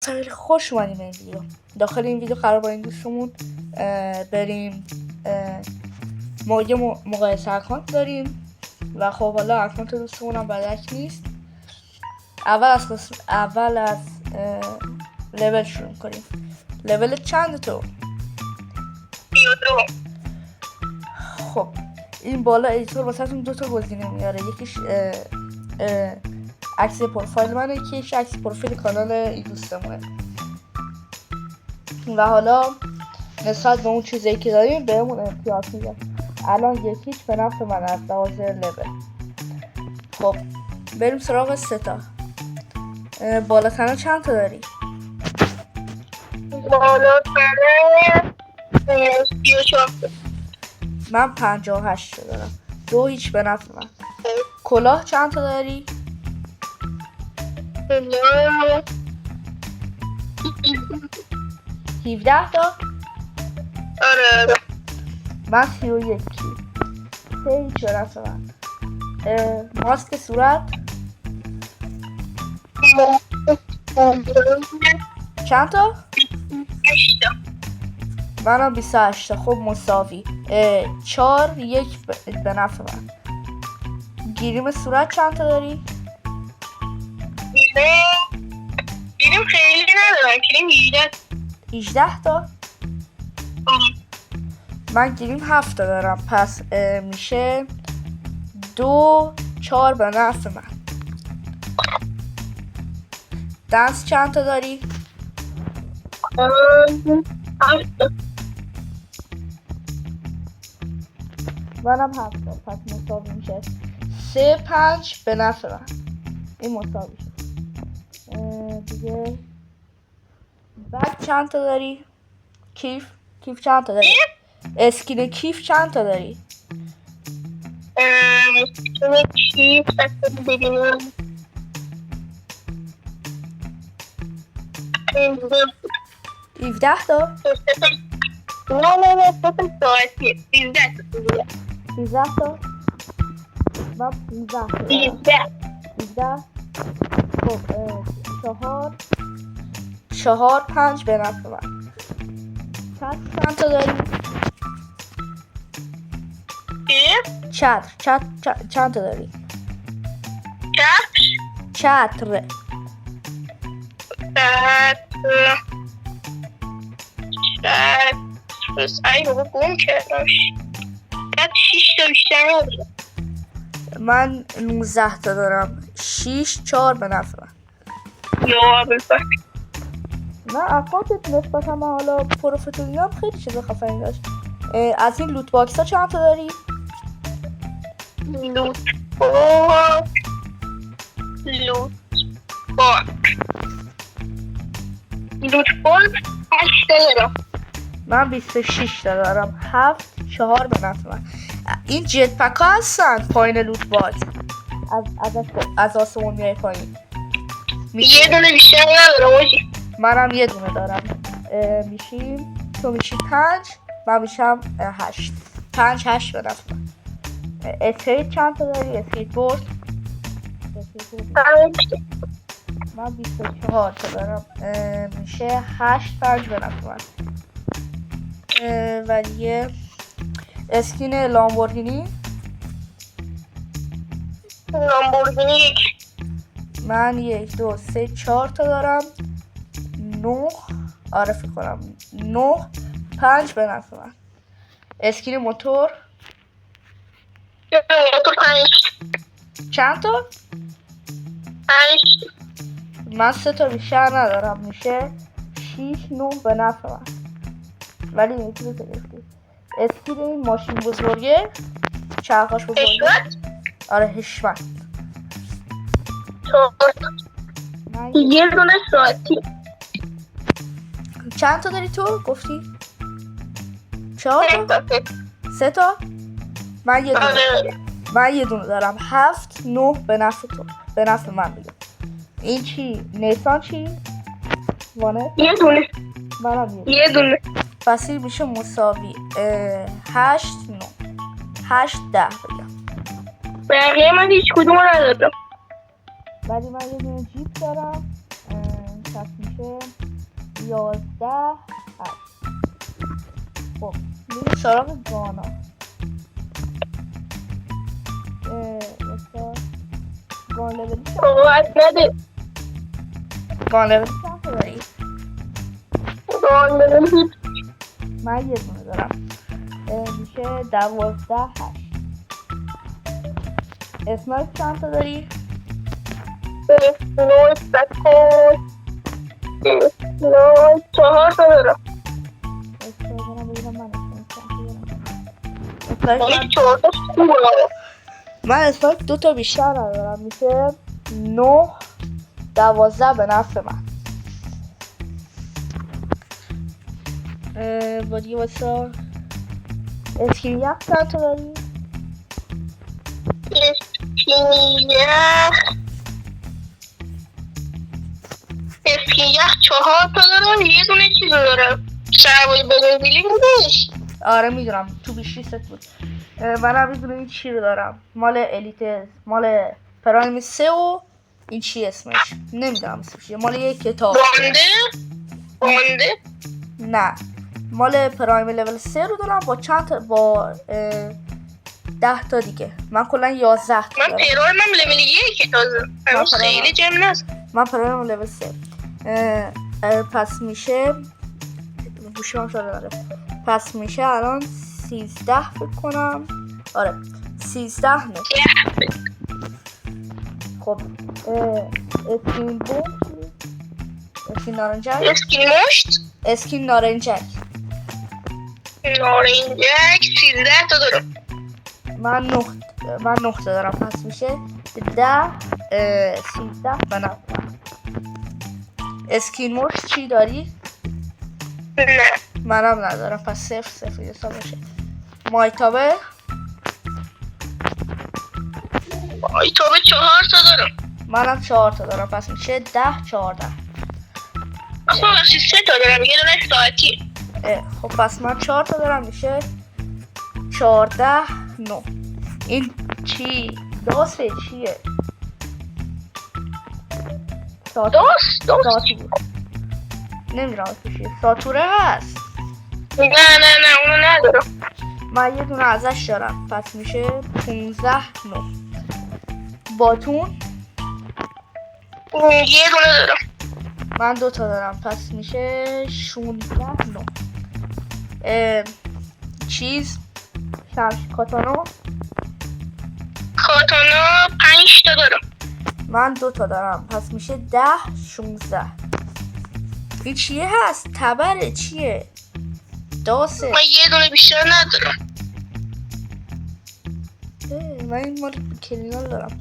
خیلی خوش اومدیم این ویدیو. داخل این ویدیو قرار با این دوستمون بریم ما یه مقایسه اکانت داریم و خب حالا اکانت دوستمون هم بدک نیست. اول از لول شروع کنیم. لول چند تو؟ 32. خب این بالا ادیتور واسهتون دو تا گزینه میاره، یکیش عکس پروفایل منه، یکیش عکس پروفایل کانال این دوستمونه. و حالا نسبت به اون چیزایی که داریم بهمون امتیاز میده. الان یکیش به نفع من از لحاظ لول. خب بریم سراغ ستا. بالاتنه چند تا داری؟ بالاتنه 34. من 58 تا دارم. دو هیچ به نفع من. کلاه چند تا داری؟ 17 تا؟ آره. من 31. سه هیچ به نفع من. ماسک صورت چند تا؟ 28 تا. منم 28 تا. خب مساوی. 4-1 به نفع من. گیریم صورت چند تا داری؟ گیریم خیلی ندارم. گیریم 18 تا؟ من گیریم 7 تا دارم، پس میشه 2-4 به نفع من. دنس چند تا داری؟ 8 تا. منم 7 تا، پس مساوی میشه 3-5 به نفع من. این مساوی شد. دیگه بعد چند تا داری؟ کیف چند تا داری؟ اسکین کیف چند تا داری؟ اسکین کیف اصلا ببینم 17 تا؟ نه فقط ساعتی 13 تا؟ من 15 تا 17. خب 4-5 به نفع من. چند تا داری؟ چتر چند تا داری؟ چتر ای بابا گم کردمش. 6 تا بیشتر ندارم. من 19 تا دارم. 6-4 به نفع من. یا بفرد. نه اکانتت نسبتا من حالا پروفتونی هم خیلی چیز خفنی داشت. از این لوت باکس ها چند تا داری؟ لوت باکس 8 تا دارم. من 26 تا دارم. 7-4 به نفع من. این جت پک ها هستن پایین لوت باکس، از آسمون میای پایین. یه دونه بیشتر ندارم آجی. منم یه دونه دارم. میشیم تو میشی 5، من میشم 8. 5-8 به نفع من. اسکیت چند تا داری؟ اسکیت بورد من 24 تا دارم. میشه 8-5 به نفع من. و دیگه اسکین لامبورگینی 1 من 1 2 3 4 تا دارم. 9 آره فکر کنم 9-5 به نفع من. اسکین موتور 5 چند تا؟ 5 من 3 تا بیشتر ندارم، میشه 6-9 به نفع من. ولی یکی رو گرفتی. اسکین این ماشین بزرگه چرخاش بزرگه آره حشمت. یه دونه ساعتی. چند تا داری تو؟ گفتی 4 تا؟ 3 تا؟ من یه دونه دارم. 7-9 به نفع تو، به نفع من دیگه. این چی؟ نیسان چی؟ وانه؟ یه دونه. منم یه دونه. پس این میشه مساوی 8-9 8-10 بگم. بقیه من هیچ کدوم ندارم. ولی من یه دونه جیپ دارم. پس میشه میشه 11 8. خب میریم سراغ گانا. مثلا گان لولی چند؟ قوت نده. گان لولی چند تا داری؟ گان لولی من یه دونه دارم. میشه 12 8. اسنایپ چند تا داری؟ اسنایپ بکن. اسنایپ 4 تا دارم. اسنایپ دارم بگیرم من اسنایپ چند تا دارم. این 4 تا خوبه. من اسنایپ 2 تا بیشتر ندارم. میشه 9 12 به نفع من. با دیگه واسه اسکین یخ چند تا داری؟ اسکین یخ 4 تا دارم. یه دونه چیز دارم سربای برزیلی بودش. آره میدونم تو بیشی ست بود. منم میدونم این چی رو دارم. مال الیت، مال پرایم 3 و این چی اسمش نمیدونم اسمش چیه. مال یه کتاب بانده نه مال پرایم لول 3 رو دارم با چند تا با 10 تا دیگه. من کلا 11 تا من دارم. پرایم هم لول 1 تازه هنوز خیلی جمع نست. من پرایم لول 3 پس میشه گوشم شده داره. پس میشه الان 13 فکر کنم. آره 13 نه. خب اسکین بوم اسکین نارنجک. اسکین مشت اسکین نارنجک نارنجک 13 تا دارم. من 9 تا دارم. پس میشه 10 13 بنابراین اسکین مشت چی داری؟ نه منم ندارم. پس 0 0 حساب باشه. مایتابه آیتابه 4 تا دارم. منم 4 تا دارم. پس میشه 10 14. اصلا وقتی 3 تا دارم یه دونه ساعتی. خب پس من 4 تا دارم. میشه 14 9. این چی؟ داسته چیه؟ دوست بود. نمیدونم چیه. ساتوره هست. نه اونو ندارم. من یه دونه ازش دارم. پس میشه 15 9. باتون یه دونه دارم. من 2 تا دارم. پس میشه 16 9. چیز کاتانا 5 تا دارم. من 2 تا دارم. پس میشه 10 16. این چیه هست؟ تبره چیه؟ داسه. من یه دونه بیشتر ندارم. من این مال کلینال دارم.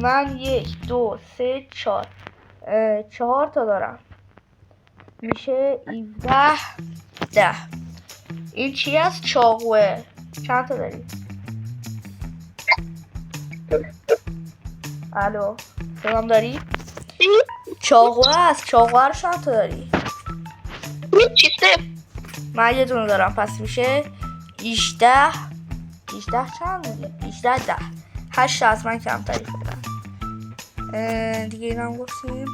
من 1 2 3 4 4 تا دارم. میشه 17 10. این چی هست؟ چاقوه. چند تا داری؟ الو سلام داری؟ چاقوه هست. چاقوه رو چند تا داری؟ چیزه من یه دونه دارم. پس میشه 18 چند بودی؟ 18 10. 8 از من کمتری فکرم. دیگه اینم گفتیم.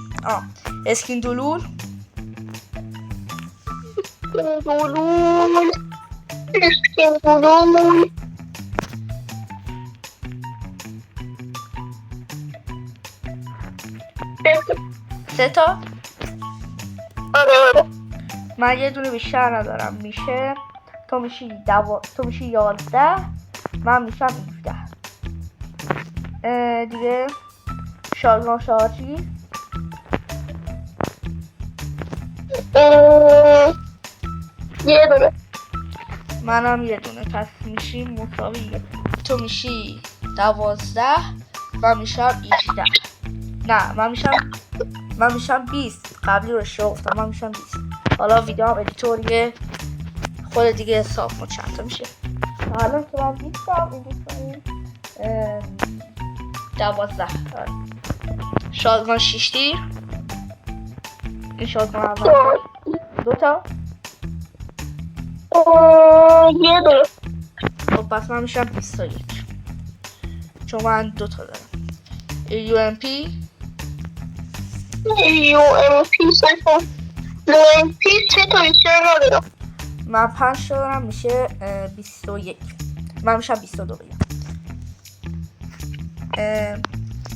اسکین دلول سه تا. آره من یه دونه بیشتر ندارم. میشه تو میشی 11 من میشم 17. دیگه شالگان شارجی یه دونه. منم یه دونه. پس میشیم مساوی. تو میشی 12 من میشم 18. نه من میشم 20. قبلی رو اشتباه گفتم. من میشم 20. حالا ویدیو هم ادیتوریه خود دیگه حساب ما چند تا میشه. حالا که من 20 هم این 12. شادگان 6 تیر. این شادگان اول 2 تا. یه دونه. خب پس من میشم 21 چون من 2 تا دارم. UMP UMP 3 منفی 3 تا بیشتر ندارم. من 5 تا دارم میشه 21. من میشم 22 بگم.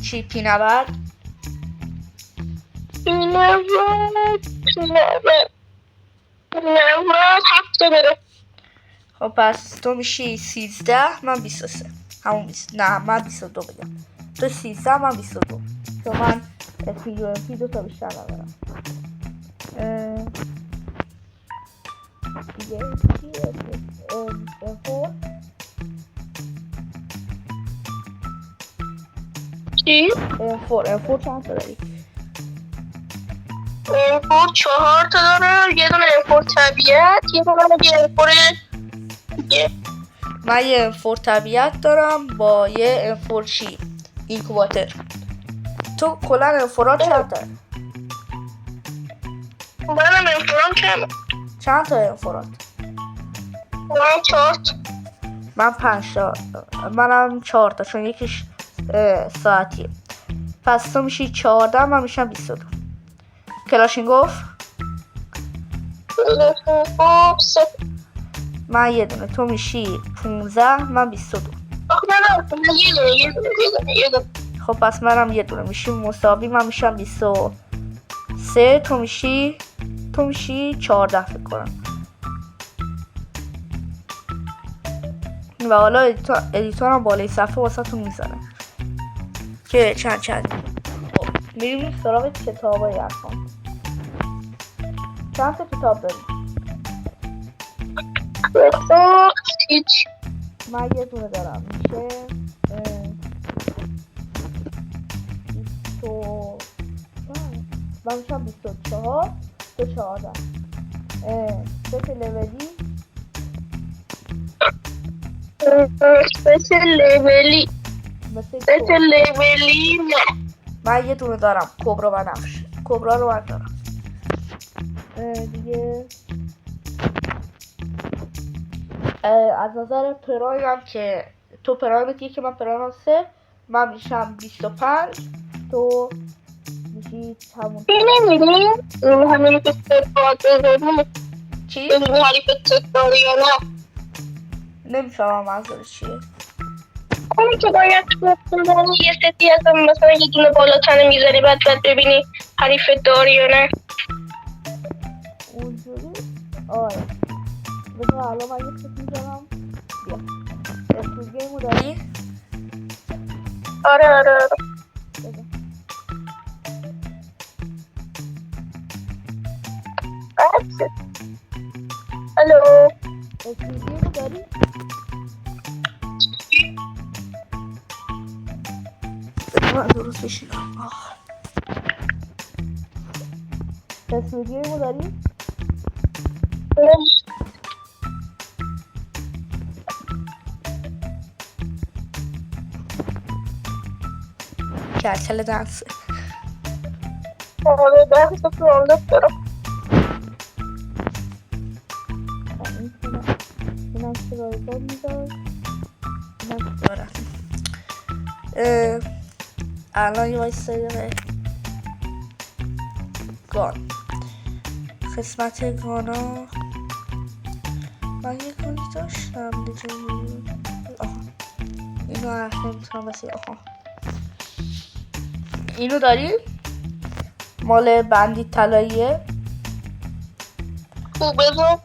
چی پینبر؟ پینبر 7 تا داره. خب پس تو میشی 13 من 23. همون 20. نه من 22 بگم. تو 13 من 22. چون من پی 2 تا بیشتر ندارم. دیگه چی؟ M4 چند تا داری؟ M4 4 تا داره. یه دونه M4 طبیعت، یه دونه M4 دیگه. من یه M4 طبیعت دارم با یه M4 چی اینکوباتر. تو کلا M4 چند تا؟ منم M4 کمه. چند تا M4؟ من 4 تا. من 5 تا. منم 4 تا چون یکیش ساعتیه. پس تو میشی 14 من میشم 22. کلاشینگوف؟ خب 3. من یه دونه. تو میشی 15 من 22. نه یه دونه. خب پس منم یه دونه. میشیم مساوی. من میشم 23. تو میشی 14 فکر کنم. و حالا ادیتورم بالای صفحه واسه تون میزنه که چند خب میریم سراغ کتابای ارقام. چند تا کتاب داری؟ هیچ. من یه دونه دارم میشه 20 من میشم 24 تو 14. ست لولی ست لولی مثل ست لولی نه. من یه دونه دارم کبرا بنفش. کبرا رو من دارم. دیگه از نظر پرایم که تو پرایمت که من پرایم 3 من میشم 25 تو میشی همون. نمیدونی همین که ست باید بزنی چی؟ بدونی حریفت ست داری یا نه. نمیفهمم منظور چیه. اونی که باید بزنی یه ستی هستم مثلا یه دونه بالا تنه میزنی بعد ببینی حریفت داری یا نه. اونجوری آره بذار الان من یه ست میزنم. بیا اسکول گیمو داری؟ آره بذار الو اسکول گیمو داری؟ من درست بشینم. اسکول گیمو داری؟ کلکل دنسه. آره 10 تا فرانده دارم. اینم سرایگاه میدار. اینم دارم. الان یه وایستا داره گان. قسمت گانا من یه گانی داشتم دیگه. آها اینو نمیتونم بسی. آها اینو داری؟ مال بندی طلاییه. خوبه بزن.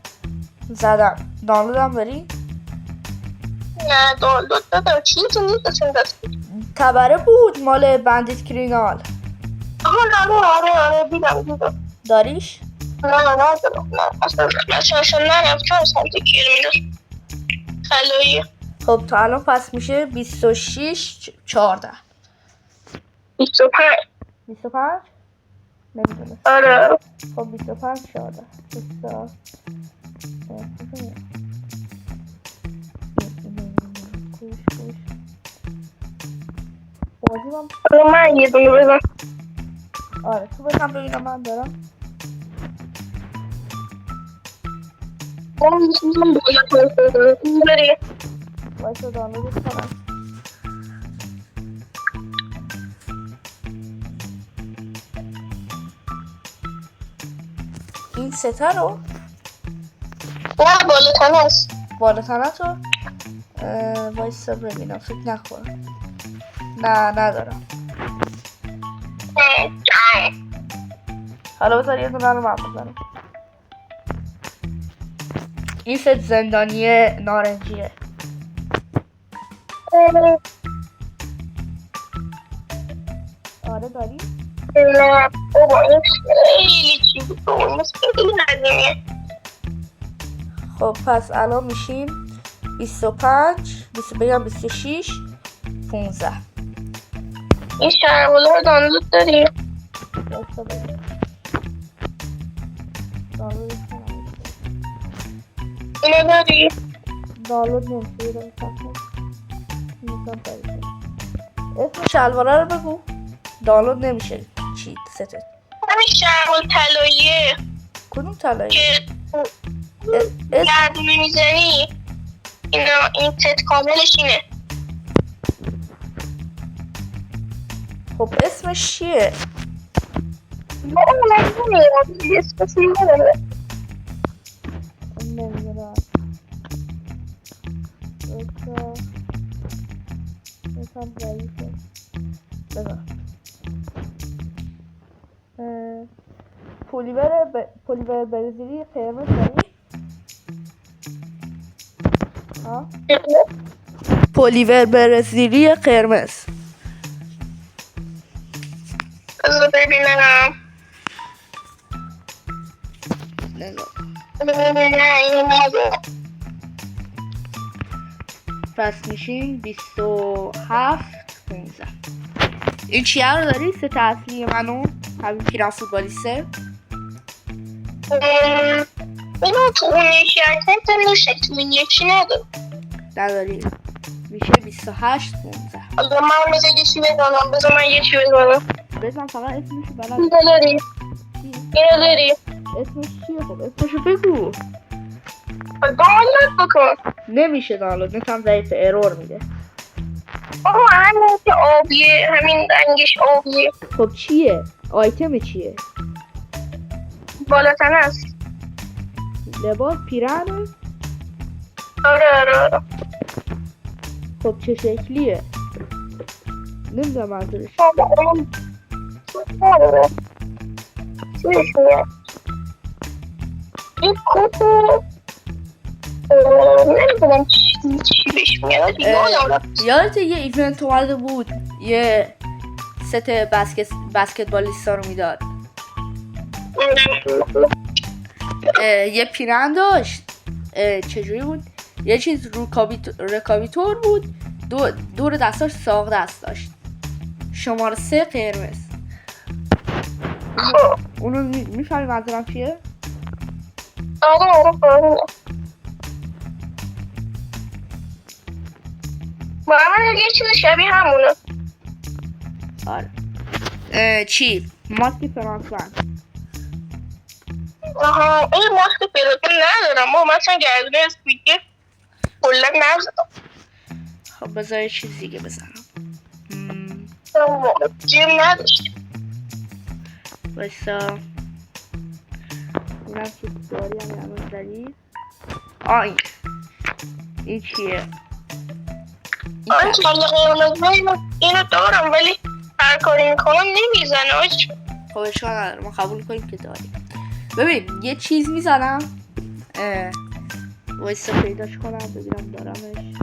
زدم. دانلودم داری؟ نه دانلود دادم چیزی نیست اصلا دستی. تبره بود مال بندیت کریمینال. آره دیدم. داریش؟ نه دارم. نه اصلا نرفتم سمت کریمینال خلایی. خب تا الان پس میشه 26 14 25 نمیدونم. آره خب 25 14 بازی من یه دونه بزن. آره تو بزن ببینم من دارم. وایسا دانلودش کنم. این این ستا رو نه بالاتن هست. بالاتنه تو وایسا ببینم فکر نکنم. نه ندارم. حالا بذار یه دونه رو من بزنم. این ست زندانی نارنجیه. آره داری؟ نه بابا این خیلی چیزی بود، خیلی قدیمیه. خب پس الان میشیم 25 بگم 26 15. این شهروالا رو دانلود داری؟ وایسا ببینم. دانلودش کنم. اینو داری؟ دانلود نمیشه رو میکنم پایین. اسم شلواره رو بگو. دانلود نمیشه چی ستت. همین شهروال طلاییه کدوم طلایی؟ که گردونه میزنی. این ست کاملش اینه. خب اسمش چیه؟ بابا من نمیدونم اسمش نداره. نمیدونم. اسم ضعیفه. بذار پلیور برزیلی قرمز داری؟ ها؟ پلیور برزیلی قرمز. بذار ببینم. نه این نداره. پس میشیم 27 15. این چیه رو داری؟ ست اصلی منو همین پیران فوتبالیسته. اینو تو اون یکی اکانت میشه، تو این یکی نداری. میشه 28 15. حالا من بذار یه چی بدانم. بذار من یه چی بدانم. بزن فقط اسمشو بلد. اینو داری؟ اینو داری؟ اسمش چیه؟ خب اسمشو بگو. دانلود بکن. نمیشه دانلود، نتم ضعیف ارور میده. آقا همین که آبیه، همین رنگش آبیه. خب چیه؟ آیتم چیه؟ بالاتن است. لباس پیرانه؟ آره. خب چه شکلیه؟ نمیدونم منظورش. نداره. چیش میاد این کتو نمیدونم چی بهش میاد. یادت یه ایونت اومده بود یه ست بسکتبالیستا رو میداد. یه پیرن داشت. چجوری بود؟ یه چیز رکابیتور بود. دور دستاش ساق دست داشت. شماره 3 قرمز. اونو میفهمی منظورم چیه؟ آره با من یه چیز شبیه همونه. آره. چی؟ ماسک فرانسوان. آها این ماسک پیلوتون ندارم. ما مثلا گردونه اسپیکه کلا نزدم. خب بذار یه چیز دیگه بزنم. جیم نداشتیم. بایستا اینم که داری هم یه داری. این چیه؟ این چند قرمزه اینو دارم ولی هر کاری میکنم نمیزنه. خب اشکال نداره، ما قبول کنیم که داریم. ببین یه چیز میزنم. وایستا پیداش کنم ببینم دارمش.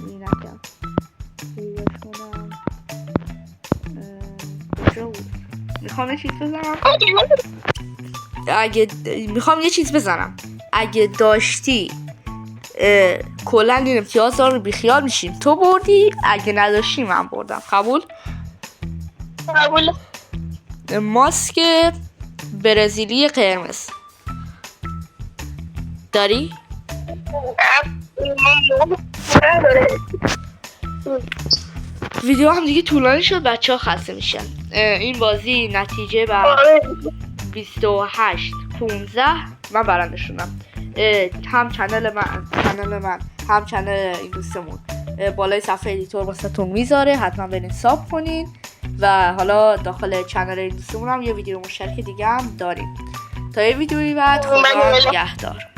اینکم پیداش کنم. کجا بود؟ میخوام یه چیز بزنم. اگه داشتی کلا این امتیاز رو بیخیال میشیم. تو بردی، اگه نداشتی من بردم. قبول؟ ماسک برزیلی قرمز داری؟ ویدیو هم دیگه طولانی شد، بچه ها خسته میشن. این بازی نتیجه بر 28 15 من برنده شدم. هم چنل من هم چنل این دوستمون بالای صفحه ادیتور واسهتون میذاره، حتما برین ساب کنین. و حالا داخل چنل این دوستمون هم یه ویدیو مشترک دیگه هم داریم. تا یه ویدیویی بعد خدا نگهدار.